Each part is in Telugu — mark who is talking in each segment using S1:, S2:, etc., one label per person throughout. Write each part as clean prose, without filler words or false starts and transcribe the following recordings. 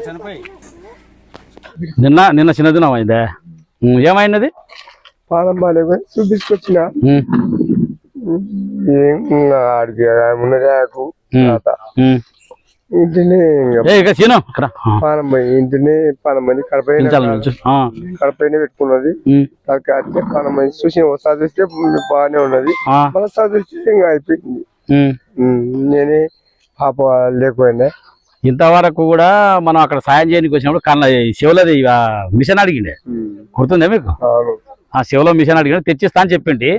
S1: చనిపోయి నిన్న చిన్నదినం అయిందే ఏమైనది
S2: పాదం బాగాలేక చూపించుకొచ్చిన ఇంటిని పానం పోయి ఇంటిని పానం పోయి కడపైన పెట్టుకున్నది పానం పోయి చూసి ఒకసారి చూస్తే బాగానే ఉన్నది మరోసారి చూస్తే ఇంకా అయిపోయింది. నేనే పాప లేకపోయినా
S1: ఇంతవరకు కూడా మనం అక్కడ సాయం చేయడానికి వచ్చినప్పుడు కన్నా శివలది మిషన్ అడిగిండే గుర్తుందే మీకు? ఆ శివలో మిషన్ అడిగిన తెచ్చిస్తా అని చెప్పింది.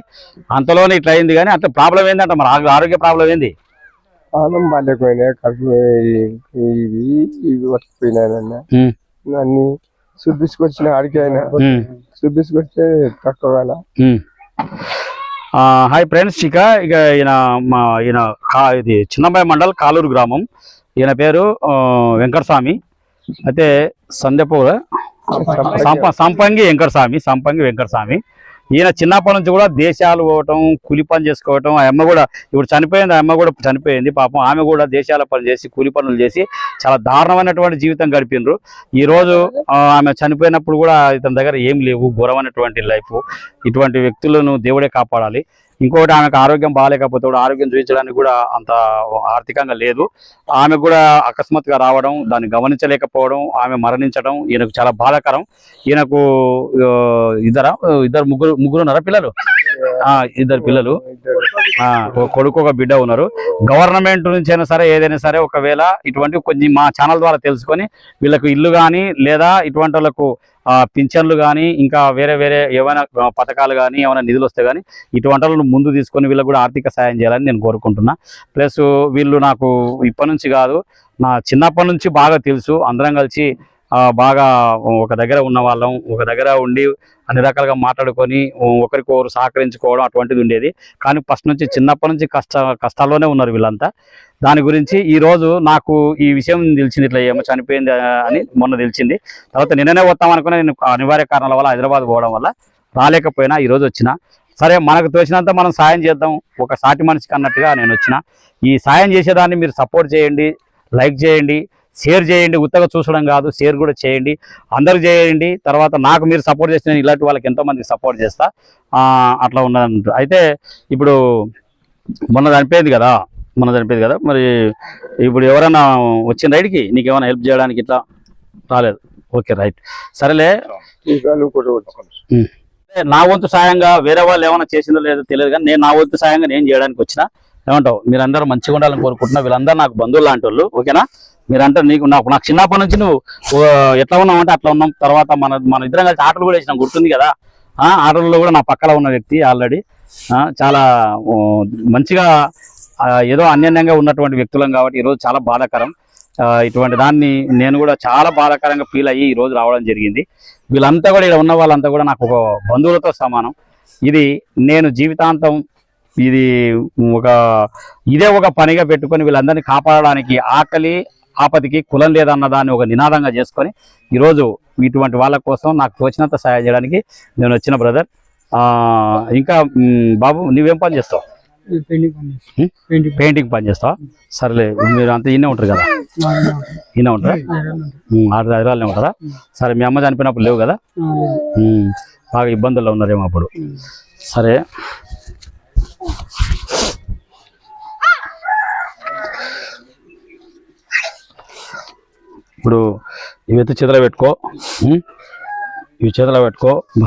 S1: అంతలోనే ఇట్లా అయింది. కానీ అంత ప్రాబ్లం ఏంటంట మన ఆరోగ్య ప్రాబ్లం ఏంది?
S2: పానం బాగాలేకపోయినా కడుపు ఇవి పట్టుకుపోయినాయన్న అన్ని చూపించుకొచ్చిన అడిగైనా చూపించుకొస్తే తక్కువ.
S1: హాయ్ ఫ్రెండ్స్, ఇక ఈయన ఇది చిన్నమ్మాయి మండల్ కాలూరు గ్రామం. ఈయన పేరు వెంకటస్వామి. అయితే సందెపూర్ సంపంగి వెంకటస్వామి. ఈయన చిన్నప్పటి నుంచి కూడా దేశాలు పోవటం, కూలి పని చేసుకోవటం. ఆ అమ్మ కూడా ఇప్పుడు చనిపోయింది. ఆ అమ్మ కూడా చనిపోయింది పాపం. ఆమె కూడా దేశాల పని చేసి కూలి పనులు చేసి చాలా దారుణమైనటువంటి జీవితం గడిపినరు. ఈరోజు ఆమె చనిపోయినప్పుడు కూడా ఇతని దగ్గర ఏం లేవు, ఘోరమైనటువంటి లైఫ్. ఇటువంటి వ్యక్తులను దేవుడే కాపాడాలి. ఇంకొకటి, ఆమెకు ఆరోగ్యం బాగాలేకపోతే కూడా ఆరోగ్యం చూపించడానికి కూడా అంత ఆర్థికంగా లేదు. ఆమె కూడా అకస్మాత్తుగా రావడం, దాన్ని గమనించలేకపోవడం, ఆమె మరణించడం ఈయనకు చాలా బాధాకరం. ఈయనకు ముగ్గురున్నారా పిల్లలు? ఇద్దరు పిల్లలు, కొడుకు ఒక బిడ్డ ఉన్నారు. గవర్నమెంట్ నుంచి అయినా సరే ఏదైనా సరే ఒకవేళ ఇటువంటి కొంచెం మా ఛానల్ ద్వారా తెలుసుకొని వీళ్ళకు ఇల్లు కానీ లేదా ఇటువంటి వాళ్ళకు పింఛన్లు కానీ ఇంకా వేరే ఏమైనా పథకాలు కానీ ఏమైనా నిధులు వస్తే కానీ ఇటువంటి వాళ్ళను ముందు తీసుకొని వీళ్ళకు కూడా ఆర్థిక సాయం చేయాలని నేను కోరుకుంటున్నా. ప్లస్ వీళ్ళు నాకు ఇప్పటి నుంచి కాదు, నా చిన్నప్పటి నుంచి బాగా తెలుసు. అందరం కలిసి బాగా ఒక దగ్గర ఉన్న వాళ్ళం, ఒక దగ్గర ఉండి అన్ని రకాలుగా మాట్లాడుకొని ఒకరికొకరు సహకరించుకోవడం అటువంటిది ఉండేది. కానీ ఫస్ట్ నుంచి చిన్నప్పటి నుంచి కష్టాల్లోనే ఉన్నారు వీళ్ళంతా. దాని గురించి ఈరోజు నాకు ఈ విషయం తెలిసింది, ఇట్లా ఏమో చనిపోయింది అని మొన్న తెలిసింది. తర్వాత నిన్ననే వస్తామనుకునే నేను అనివార్య కారణాల వల్ల హైదరాబాద్ పోవడం వల్ల రాలేకపోయినా ఈరోజు వచ్చిన. సరే, మనకు తోచినంత మనం సాయం చేద్దాం ఒక సాటి మనిషికి అన్నట్టుగా నేను వచ్చిన. ఈ సాయం చేసేదాన్ని మీరు సపోర్ట్ చేయండి, లైక్ చేయండి, షేర్ చేయండి. ఉత్తగా చూసడం కాదు, షేర్ కూడా చేయండి, అందరు చేయండి. తర్వాత నాకు మీరు సపోర్ట్ చేస్తే నేను ఇలాంటి వాళ్ళకి ఎంతోమందికి సపోర్ట్ చేస్తా. అట్లా ఉన్నదంట. అయితే ఇప్పుడు మొన్న చనిపోయింది కదా, మరి ఇప్పుడు ఎవరైనా వచ్చిన రైడ్కి నీకు ఏమైనా హెల్ప్ చేయడానికి ఇట్లా రాలేదు? ఓకే, రైట్, సరేలే. నా వంతు సాయంగా వేరే వాళ్ళు ఏమైనా చేసిందో లేదో తెలియదు, కానీ నేను నా వంతు సాయంగా నేను చేయడానికి వచ్చిన. ఏమంటావు? మీరందరూ మంచిగా ఉండాలని కోరుకుంటున్నా. వీళ్ళందరూ నాకు బంధువులు లాంటి వాళ్ళు. ఓకేనా? మీరంటే నాకు చిన్నప్పటి నుంచి నువ్వు ఎట్లా ఉన్నావు అంటే అట్లా ఉన్నాం. తర్వాత మన ఇద్దరం కలిసి ఆటలు కూడా వేసినాం, గుర్తుంది కదా? ఆటల్లో కూడా నా పక్కన ఉన్న వ్యక్తి ఆల్రెడీ చాలా మంచిగా ఏదో అన్యోన్యంగా ఉన్నటువంటి వ్యక్తులం కాబట్టి ఈరోజు చాలా బాధాకరం. ఇటువంటి దాన్ని నేను కూడా చాలా బాధాకరంగా ఫీల్ అయ్యి ఈరోజు రావడం జరిగింది. వీళ్ళంతా కూడా ఇక్కడ ఉన్న వాళ్ళంతా కూడా నాకు ఒక బంధువులతో సమానం. ఇది నేను జీవితాంతం ఇదే ఒక పనిగా పెట్టుకొని వీళ్ళందరినీ కాపాడడానికి, ఆకలి ఆపదికి కులం లేదన్న దాన్ని ఒక నినాదంగా చేసుకొని ఈరోజు ఇటువంటి వాళ్ళ కోసం నాకు తోచినంత సహాయం చేయడానికి నేను వచ్చిన బ్రదర్. ఇంకా బాబు, నువ్వేం పని చేస్తావు? పెయింటింగ్ పని చేస్తావా? సరేలే, మీరు అంతా ఈయనే ఉంటారు కదా? ఈయన ఉంటారా? హైదరాబాద్లో ఉంటారా? సరే, మీ అమ్మ చనిపోయినప్పుడు లేవు కదా? బాగా ఇబ్బందుల్లో ఉన్నారేమో అప్పుడు. సరే, ఇప్పుడు ఇవి చేతిలో పెట్టుకో,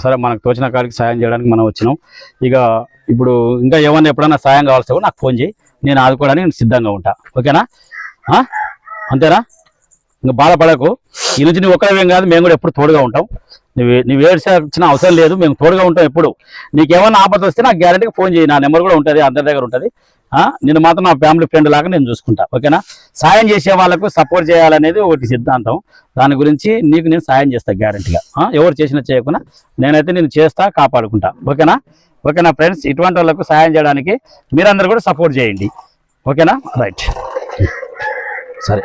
S1: సరే, మనకు తోచిన కాడికి సాయం చేయడానికి మనం వచ్చినాం. ఇక ఇప్పుడు ఇంకా ఏమన్నా ఎప్పుడైనా సాయం కావాల్సి నాకు ఫోన్ చేయి, నేను ఆదుకోవడానికి నేను సిద్ధంగా ఉంటా. ఓకేనా? అంతేనా? ఇంకా బాధపడకు. ఈ నుంచి నువ్వు ఒక్కడేం కాదు, మేము కూడా ఎప్పుడు తోడుగా ఉంటాం. నువ్వు ఏడ్చాల్సిన అవసరం లేదు, మేము తోడుగా ఉంటాం ఎప్పుడు. నీకేమైనా ఆపద వస్తే నాకు గ్యారెంటీగా ఫోన్ చేయి, నా నెంబర్ కూడా ఉంటుంది, అందరి దగ్గర ఉంటుంది. నేను మాత్రం నా ఫ్యామిలీ ఫ్రెండ్ లాగా నేను చూసుకుంటా, ఓకేనా. సాయం చేసే వాళ్ళకు సపోర్ట్ చేయాలనేది ఒకటి సిద్ధాంతం. దాని గురించి నీకు నేను సాయం చేస్తా గ్యారెంటీగా. ఎవరు చేసినా చేయకుండా నేనైతే నేను చేస్తా, కాపాడుకుంటా, ఓకేనా. ఓకేనా ఫ్రెండ్స్, ఇటువంటి వాళ్ళకు సాయం చేయడానికి మీరందరూ కూడా సపోర్ట్ చేయండి, ఓకేనా. రైట్, సరే.